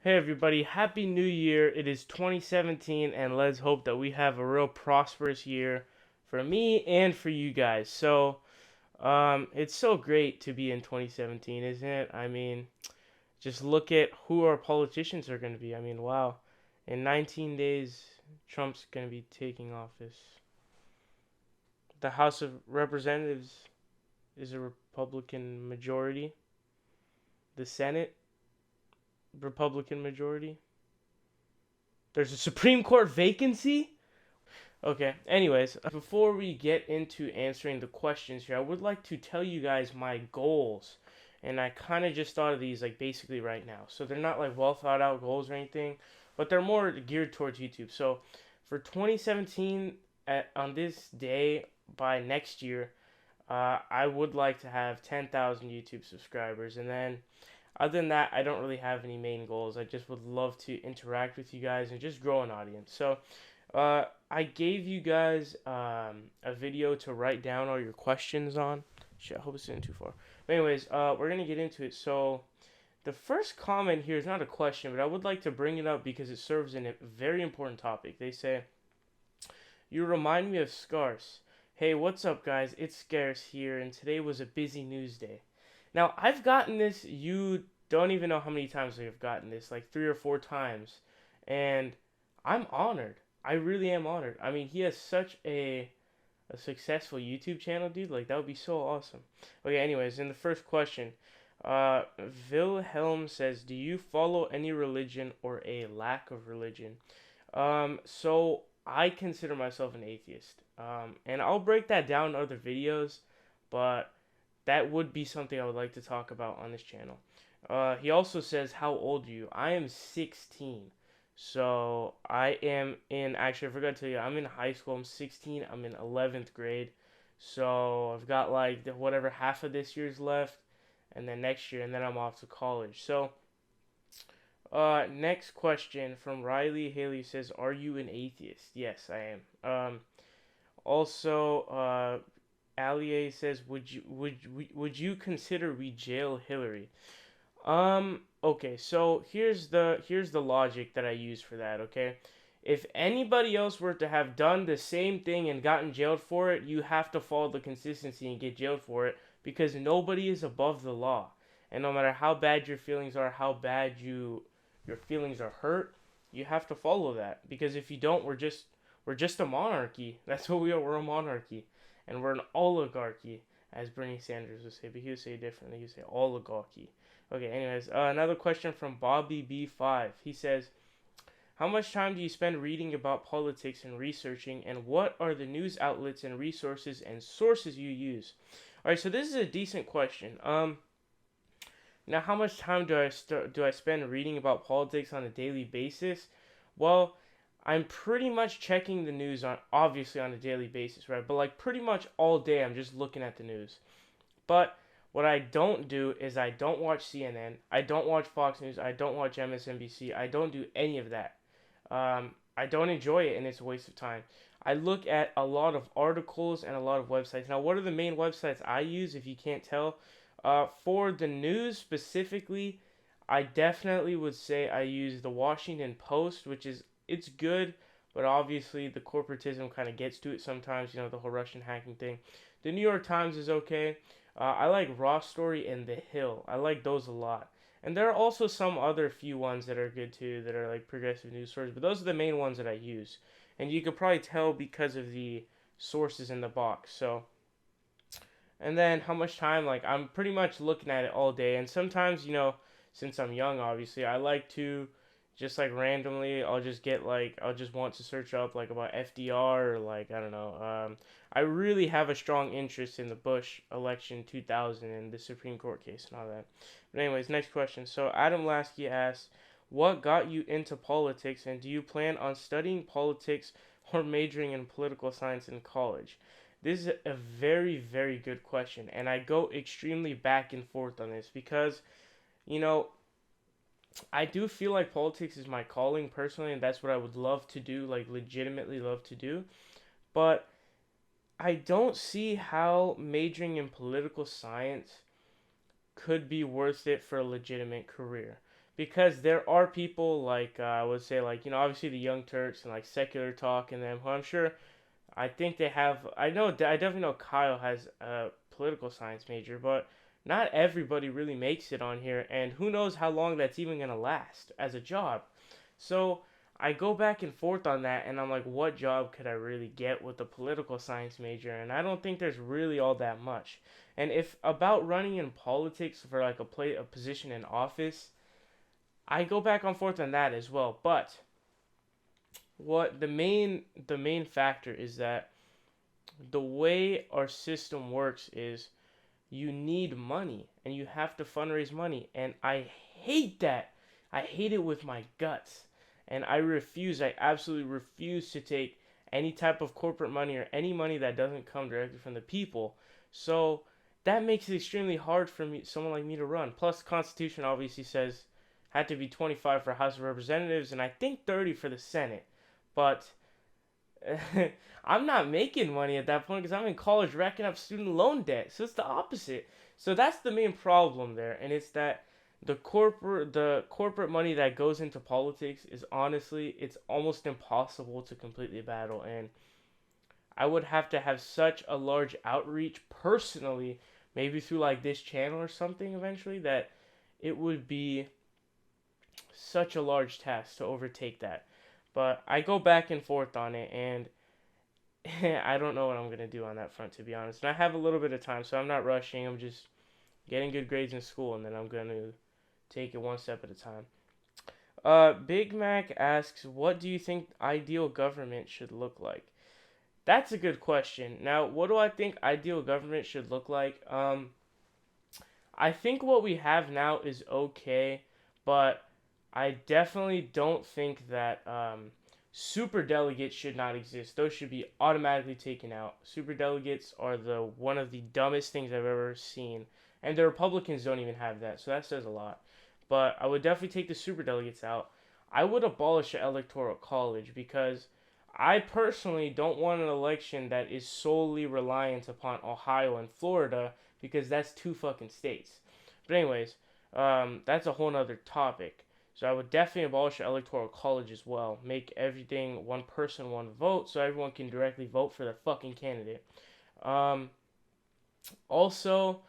Hey everybody, Happy New Year. It is 2017 and let's hope that we have a real prosperous year for me and for you guys. It's so great to be in 2017, isn't it? I mean, just look at who our politicians are going to be. I mean, wow. In 19 days, Trump's going to be taking office. The House of Representatives is a Republican majority. The Senate, Republican majority. There's a Supreme Court vacancy? Okay, anyways, before we get into answering the questions here, I would like to tell you guys my goals. And I kind of just thought of these like basically right now. So they're not like well thought out goals or anything, but they're more geared towards YouTube. So for 2017, on this day by next year, I would like to have 10,000 YouTube subscribers. And then other than that, I don't really have any main goals. I just would love to interact with you guys and just grow an audience. I gave you guys a video to write down all your questions on. Shit, I hope it's not too far. But anyways, we're gonna get into it. So, the first comment here is not a question, but I would like to bring it up because it serves in a very important topic. They say, "You remind me of Scarce." Hey, what's up, guys? It's Scarce here, and today was a busy news day. Now, I've gotten this. You don't even know how many times I've gotten this, like 3 or 4 times, and I'm honored. I really am honored. I mean, he has such a successful YouTube channel, dude. Like that would be so awesome. Okay, anyways, in the first question, Wilhelm says, "Do you follow any religion or a lack of religion?" So I consider myself an atheist. And I'll break that down in other videos, but that would be something I would like to talk about on this channel. He also says, "How old are you?" I am 16. So I am in, actually, I forgot to tell you, I'm in high school. I'm 16. I'm in 11th grade. So I've got like whatever half of this year's left, and then next year, and then I'm off to college. Next question from Riley Haley says, "Are you an atheist?" Yes, I am. Also, Allier says, would you consider we jail Hillary?" Okay, so here's the logic that I use for that, okay? If anybody else were to have done the same thing and gotten jailed for it, you have to follow the consistency and get jailed for it because nobody is above the law. And no matter how bad your feelings are, how bad your feelings are hurt, you have to follow that because if you don't, we're just a monarchy. That's what we are. We're a monarchy. And we're an oligarchy, as Bernie Sanders would say, but he would say it differently. He would say oligarchy. Okay, anyways, another question from Bobby B5. He says, "How much time do you spend reading about politics and researching, and what are the news outlets and resources and sources you use?" All right, so this is a decent question. Now how much time do I spend reading about politics on a daily basis? Well, I'm pretty much checking the news on obviously on a daily basis, right? But like pretty much all day I'm just looking at the news. But what I don't do is I don't watch CNN, I don't watch Fox News, I don't watch MSNBC, I don't do any of that. I don't enjoy it and it's a waste of time. I look at a lot of articles and a lot of websites. Now, what are the main websites I use if you can't tell? For the news specifically, I definitely would say I use the Washington Post, which is it's good, but obviously the corporatism kind of gets to it sometimes. You know the whole Russian hacking thing. The New York Times is okay. I like Raw Story and The Hill. I like those a lot. And there are also some other few ones that are good too, that are like progressive news sources. But those are the main ones that I use, and you could probably tell because of the sources in the box. So and then how much time, like I'm pretty much looking at it all day, and sometimes since I'm young, obviously I like to just like randomly I'll just want to search up like about FDR or like I don't know. I really have a strong interest in the Bush election 2000 and the Supreme Court case and all that. But anyways, next question. So Adam Lasky asks, "What got you into politics, and do you plan on studying politics or majoring in political science in college?" This is a very, very good question, and I go extremely back and forth on this because, you know, I do feel like politics is my calling personally, and that's what I would love to do, like legitimately love to do. But I don't see how majoring in political science could be worth it for a legitimate career. because there are people like I would say like obviously the Young Turks and like Secular Talk and them who I'm sure I think they have. I know. I definitely know Kyle has a political science major, but not everybody really makes it on here, and who knows how long that's even gonna last as a job. So I go back and forth on that, and I'm like, what job could I really get with a political science major? And I don't think there's really all that much. And if about running in politics for like a position in office, I go back and forth on that as well. But what the main factor is that the way our system works is you need money and you have to fundraise money, and I hate that. I hate it with my guts, and I absolutely refuse to take any type of corporate money or any money that doesn't come directly from the people. So that makes it extremely hard for me, someone like me, to run. Plus the Constitution obviously says had to be 25 for House of Representatives and I think 30 for the Senate, but I'm not making money at that point because I'm in college racking up student loan debt. So it's the opposite. So that's the main problem there, and it's that the corporate money that goes into politics is honestly it's almost impossible to completely battle, and I would have to have such a large outreach personally, maybe through like this channel or something eventually, that it would be such a large task to overtake that. But I go back and forth on it, and I don't know what I'm gonna do on that front, to be honest. And I have a little bit of time, so I'm not rushing. I'm just getting good grades in school, and then I'm gonna take it one step at a time. Big Mac asks, "What do you think ideal government should look like?" That's a good question. Now, what do I think ideal government should look like? I think what we have now is okay, but I definitely don't think that super delegates should not exist. Those should be automatically taken out. Super delegates are the one of the dumbest things I've ever seen, and the Republicans don't even have that, so that says a lot. But I would definitely take the super delegates out. I would abolish the electoral college because I personally don't want an election that is solely reliant upon Ohio and Florida because that's two fucking states. But anyways, that's a whole nother topic. So I would definitely abolish the electoral college as well. Make everything one person, one vote, so everyone can directly vote for their fucking candidate. Um, Also,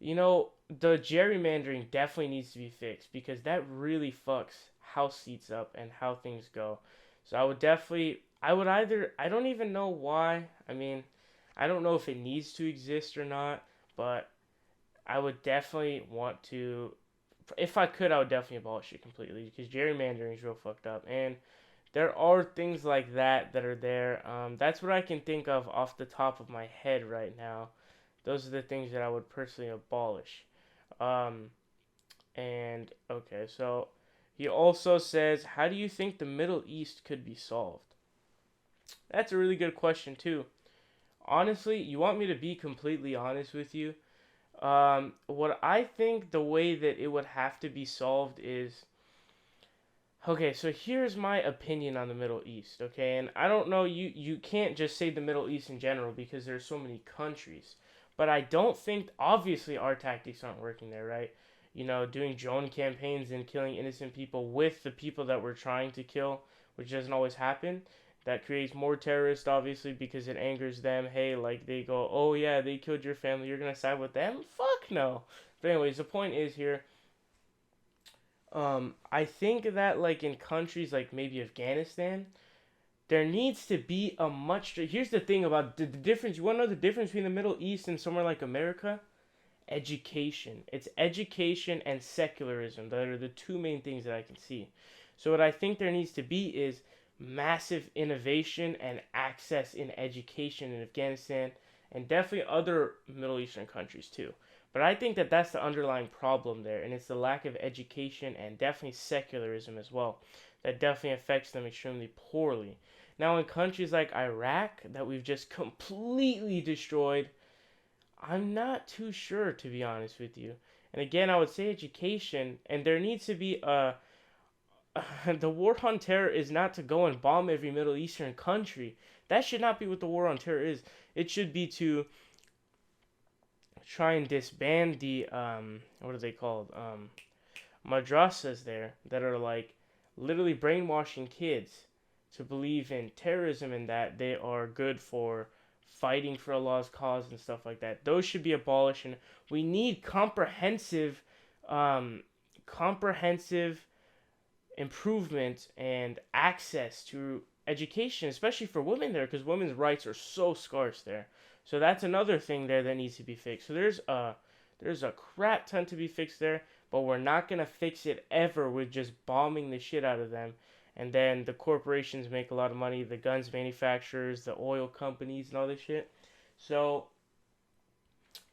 the gerrymandering definitely needs to be fixed because that really fucks house seats up and how things go. So I would either, I don't even know why. I mean, I don't know if it needs to exist or not, but I would definitely want to, if I could, I would definitely abolish it completely because gerrymandering is real fucked up. And there are things like that are there. That's what I can think of off the top of my head right now. Those are the things that I would personally abolish. Um, and okay, so he also says, "How do you think the Middle East could be solved?" That's a really good question too. Honestly, you want me to be completely honest with you? What I think the way that it would have to be solved is okay. So here's my opinion on the Middle East. Okay, and I don't know, you can't just say the Middle East in general because there's so many countries. But I don't think obviously our tactics aren't working there, right? Doing drone campaigns and killing innocent people with the people that we're trying to kill, which doesn't always happen. That creates more terrorists, obviously, because it angers them. Hey, like they go, oh yeah, they killed your family. You're gonna side with them? Fuck no. But anyways, the point is here. I think that like in countries like maybe Afghanistan, there needs to be a much. Here's the thing about the difference. You want to know the difference between the Middle East and somewhere like America? Education. It's education and secularism that are the two main things that I can see. So what I think there needs to be is massive innovation and access in education in Afghanistan and definitely other Middle Eastern countries too. But I think that that's the underlying problem there, and it's the lack of education and definitely secularism as well. That definitely affects them extremely poorly. Now, in countries like Iraq, that we've just completely destroyed, I'm not too sure, to be honest with you. And again, I would say education, and there needs to be a. The war on terror is not to go and bomb every Middle Eastern country. That should not be what the war on terror is. It should be to try and disband the what are they called? madrasas there that are like literally brainwashing kids to believe in terrorism and that they are good for fighting for Allah's cause and stuff like that. Those should be abolished, and we need um, comprehensive improvement and access to education, especially for women there, because women's rights are so scarce there. So that's another thing there that needs to be fixed. So there's a crap ton to be fixed there, but we're not gonna fix it ever with just bombing the shit out of them. And then the corporations make a lot of money, the guns manufacturers, the oil companies, and all this shit. So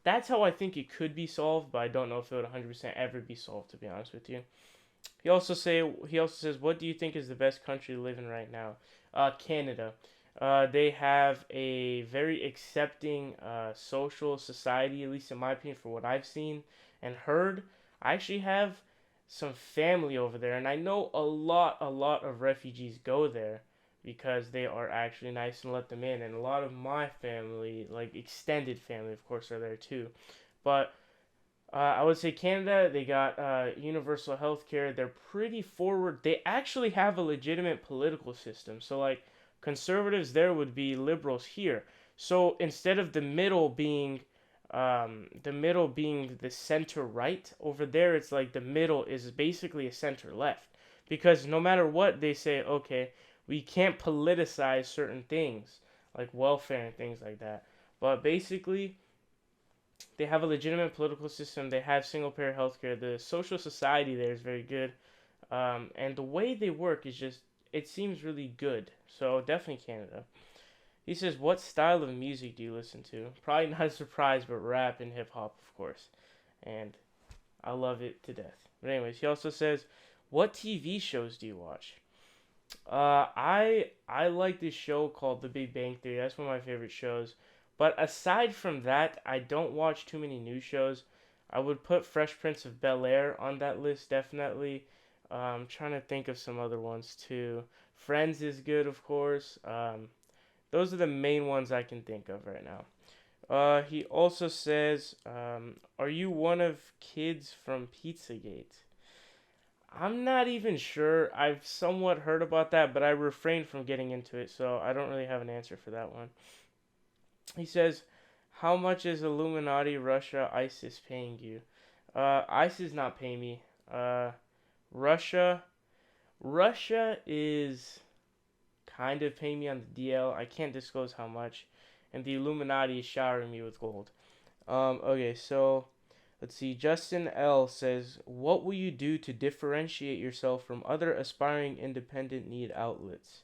that's how I think it could be solved, but I don't know if it would 100% ever be solved, to be honest with you. He also says, what do you think is the best country to live in right now? Canada. They have a very accepting social society, at least in my opinion, for what I've seen and heard. I actually have some family over there, and I know a lot of refugees go there because they are actually nice and let them in. And a lot of my family, like extended family, of course, are there too. But I would say Canada, they got universal health care. They're pretty forward. They actually have a legitimate political system. So, like, conservatives there would be liberals here. So, instead of the middle being the center right, over there, it's like the middle is basically a center left. Because no matter what, they say, okay, we can't politicize certain things, like welfare and things like that. But basically, they have a legitimate political system. They have single payer healthcare. The social society there is very good, and the way they work is just it seems really good. So definitely Canada. He says, "What style of music do you listen to?" Probably not a surprise, but rap and hip hop, of course, and I love it to death. But anyways, he also says, "What TV shows do you watch?" I like this show called The Big Bang Theory. That's one of my favorite shows. But aside from that, I don't watch too many new shows. I would put Fresh Prince of Bel Air on that list definitely. I'm trying to think of some other ones too. Friends is good, of course. Those are the main ones I can think of right now. He also says, "Are you one of kids from Pizzagate?" I'm not even sure. I've somewhat heard about that, but I refrained from getting into it, so I don't really have an answer for that one. He says, "How much is Illuminati, Russia, ISIS paying you?" ISIS not paying me. Russia, Russia is kind of paying me on the DL. I can't disclose how much, and the Illuminati is showering me with gold. Okay, so let's see. Justin L says, "What will you do to differentiate yourself from other aspiring independent need outlets?"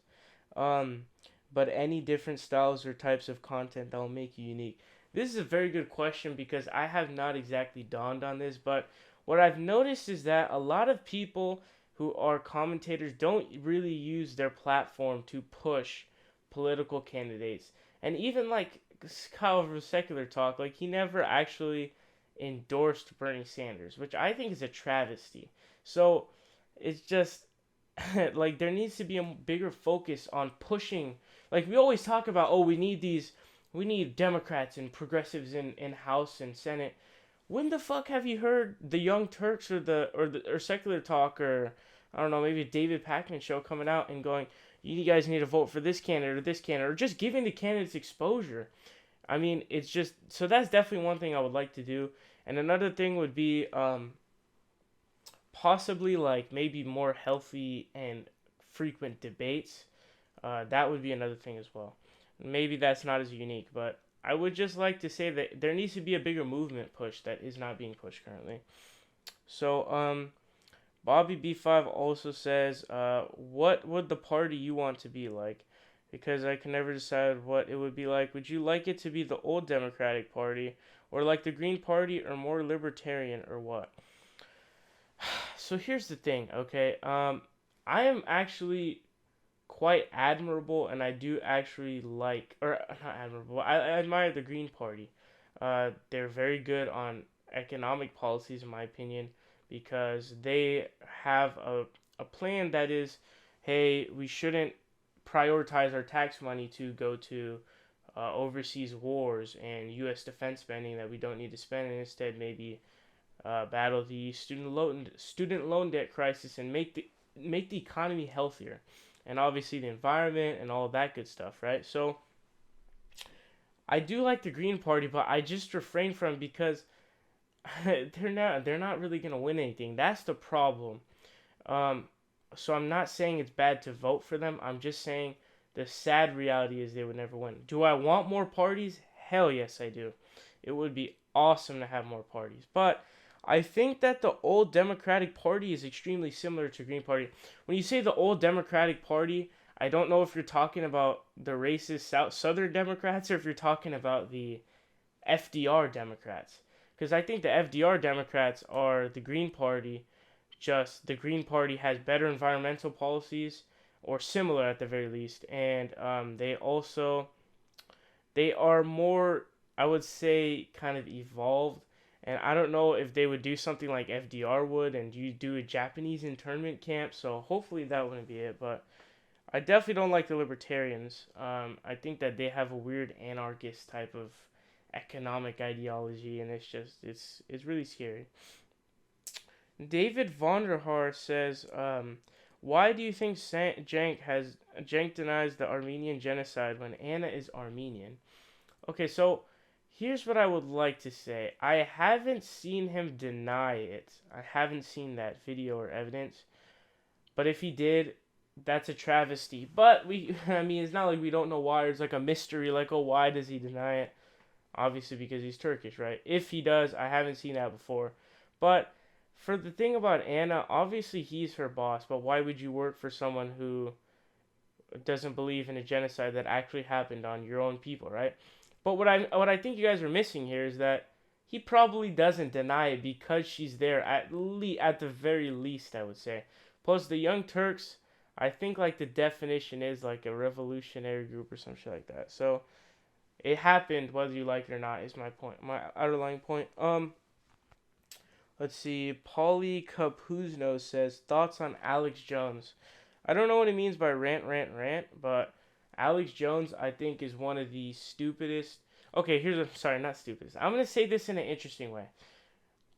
Um, but any different styles or types of content that will make you unique? This is a very good question because I have not exactly dawned on this, but what I've noticed is that a lot of people who are commentators don't really use their platform to push political candidates. And even like Kyle from Secular Talk, like he never actually endorsed Bernie Sanders, which I think is a travesty. So it's just like there needs to be a bigger focus on pushing. Like we always talk about, oh, we need Democrats and progressives in House and Senate. When the fuck have you heard the Young Turks or Secular Talk or I don't know, maybe David Pakman show coming out and going, you guys need to vote for this candidate or just giving the candidates exposure. I mean, it's just so that's definitely one thing I would like to do. And another thing would be possibly like maybe more healthy and frequent debates. That would be another thing as well. Maybe that's not as unique, but I would just like to say that there needs to be a bigger movement push that is not being pushed currently. So, Bobby B5 also says, what would the party you want to be like? Because I can never decide what it would be like. Would you like it to be the old Democratic Party, or like the Green Party, or more libertarian, or what? So here's the thing, okay? I am actually quite admirable, and I do actually like, or not admirable. I admire the Green Party. They're very good on economic policies, in my opinion, because they have a plan that is, hey, we shouldn't prioritize our tax money to go to overseas wars and U.S. defense spending that we don't need to spend, and instead maybe battle the student loan debt crisis, and make the economy healthier, and obviously the environment and all of that good stuff, right? So I do like the Green Party, but I just refrain from it because they're not really gonna win anything. That's the problem. Um, so I'm not saying it's bad to vote for them. I'm just saying the sad reality is they would never win. Do I want more parties? Hell yes, I do. It would be awesome to have more parties. But I think that the old Democratic Party is extremely similar to Green Party. When you say the old Democratic Party, I don't know if you're talking about the racist Southern Democrats or if you're talking about the FDR Democrats. Because I think the FDR Democrats are the Green Party, just the Green Party has better environmental policies or similar at the very least, and they are more, I would say, kind of evolved. And I don't know if they would do something like FDR would, and you do a Japanese internment camp. So hopefully that wouldn't be it. But I definitely don't like the libertarians. I think that they have a weird anarchist type of economic ideology, and it's really scary. David Vonderhaar says, "Why do you think Cenk denies the Armenian genocide when Anna is Armenian?" Okay, so here's what I would like to say. I haven't seen him deny it. I haven't seen that video or evidence. But if he did, that's a travesty. But I mean, it's not like we don't know why. It's like a mystery. Like, oh, why does he deny it? Obviously, because he's Turkish, right? If he does, I haven't seen that before. But for the thing about Anna, obviously he's her boss. But why would you work for someone who doesn't believe in a genocide that actually happened on your own people, right? But what I think you guys are missing here is that he probably doesn't deny it because she's there at the very least, I would say. Plus the Young Turks, I think like the definition is like a revolutionary group or some shit like that. So it happened whether you like it or not is my point, my underlying point. Let's see. Paulie Capuzno says thoughts on Alex Jones. I don't know what he means by rant, but Alex Jones, I think, is one of the stupidest. Okay, sorry, not stupidest. I'm gonna say this in an interesting way.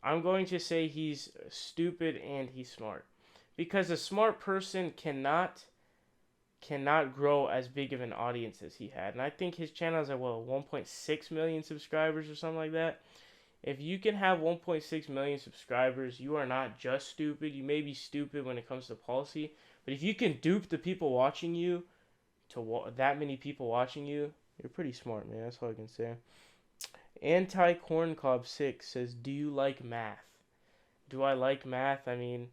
I'm going to say he's stupid and he's smart, because a smart person cannot grow as big of an audience as he had, and I think his channel is like 1.6 million subscribers or something like that. If you can have 1.6 million subscribers, you are not just stupid. You may be stupid when it comes to policy, but if you can dupe the people watching you that many people watching you, you're pretty smart, man. That's all I can say. Anti Corncob 6 says, "Do you like math?" Do I like math? I mean,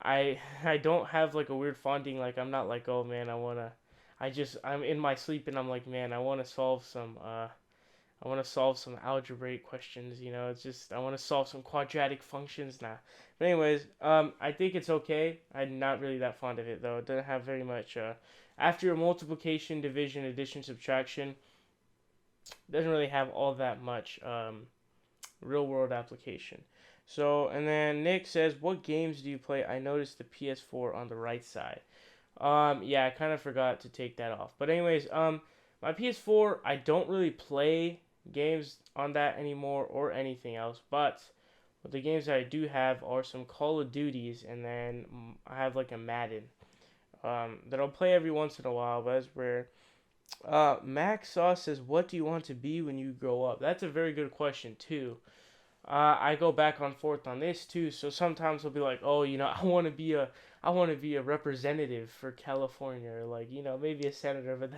I don't have like a weird fonding. Like I'm not like, oh man, I'm in my sleep and I'm like, man, I want to solve some algebraic questions, It's just I want to solve some quadratic functions now. But anyways, I think it's okay. I'm not really that fond of it though. It doesn't have very much. After multiplication, division, addition, subtraction, it doesn't really have all that much real world application. So, and then Nick says, "What games do you play? I noticed the PS4 on the right side." Yeah, I kind of forgot to take that off. But anyways, my PS4, I don't really play games on that anymore or anything else. But the games that I do have are some Call of Duties, and then I have like a Madden that I'll play every once in a while, but that's rare. Max Sauce says, "What do you want to be when you grow up?" That's a very good question too. I go back and forth on this too. So sometimes I'll be like, "Oh, I want to be a representative for California, or like, maybe a senator." But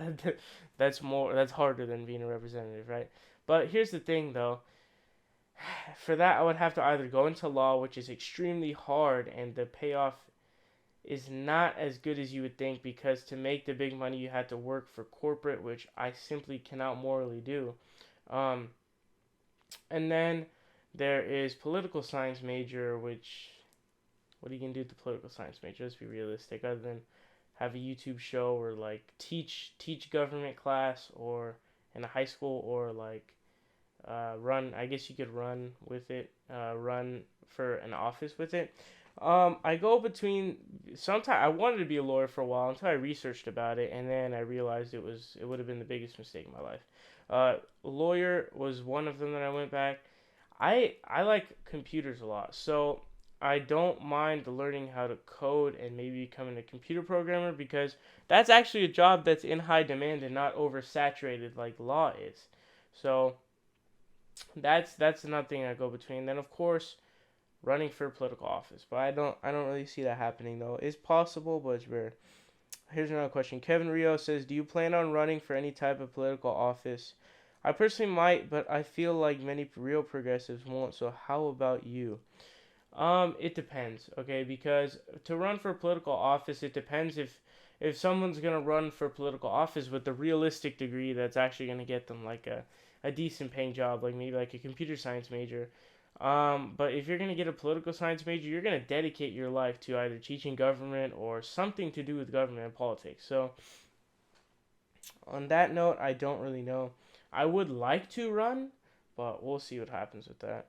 that's harder than being a representative, right? But here's the thing, though. For that, I would have to either go into law, which is extremely hard, and the payoff is not as good as you would think, because to make the big money, you had to work for corporate, which I simply cannot morally do. Um, and then there is political science major, which what are you gonna do with the political science major? Let's be realistic. Other than have a YouTube show or like teach government class or in a high school, or like run. I guess you could run with it. Run for an office with it. I go between. Sometimes I wanted to be a lawyer for a while until I researched about it, and then I realized it would have been the biggest mistake in my life. Lawyer was one of them that I went back. I like computers a lot, so I don't mind learning how to code and maybe becoming a computer programmer because that's actually a job that's in high demand and not oversaturated like law is. So that's another thing I go between. Then of course running for political office, but I don't really see that happening though. It's possible, but it's rare. Here's another question. Kevin Rio says, "Do you plan on running for any type of political office?" I personally might, but I feel like many real progressives won't. So how about you? It depends, okay? Because to run for political office, it depends if someone's gonna run for political office with a realistic degree that's actually gonna get them like a decent paying job, like maybe like a computer science major. But if you're gonna get a political science major, you're gonna dedicate your life to either teaching government or something to do with government and politics. So on that note, I don't really know. I would like to run, but we'll see what happens with that.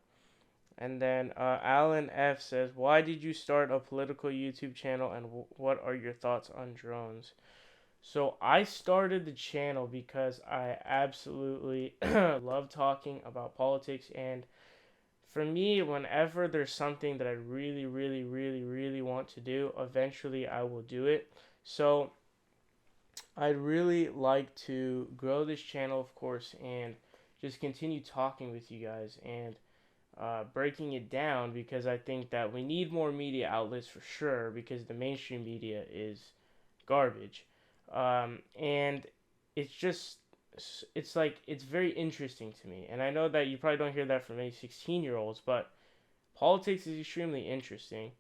And then Alan F says, "Why did you start a political YouTube channel, and what are your thoughts on drones?" So I started the channel because I absolutely love talking about politics, and for me, whenever there's something that I really, really, really, really want to do, eventually I will do it. So I'd really like to grow this channel, of course, and just continue talking with you guys and breaking it down because I think that we need more media outlets for sure because the mainstream media is garbage. And it's just, it's like, it's very interesting to me. And I know that you probably don't hear that from many 16-year-olds, but politics is extremely interesting,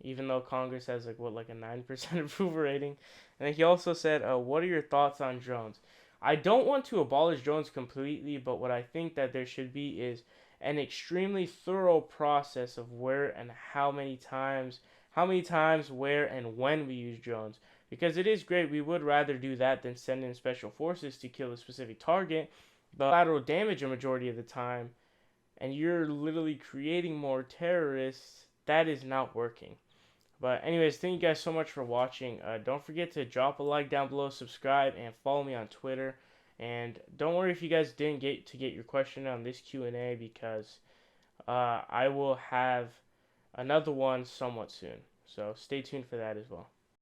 even though Congress has like what, like a 9% approval rating. And then he also said, "What are your thoughts on drones?" I don't want to abolish drones completely, but what I think that there should be is an extremely thorough process of where and how many times, where and when we use drones. Because it is great, we would rather do that than send in special forces to kill a specific target, but collateral damage a majority of the time and you're literally creating more terrorists, that is not working. But anyways, thank you guys so much for watching. Don't forget to drop a like down below, subscribe, and follow me on Twitter. And don't worry if you guys didn't get your question on this Q&A because I will have another one somewhat soon. So stay tuned for that as well.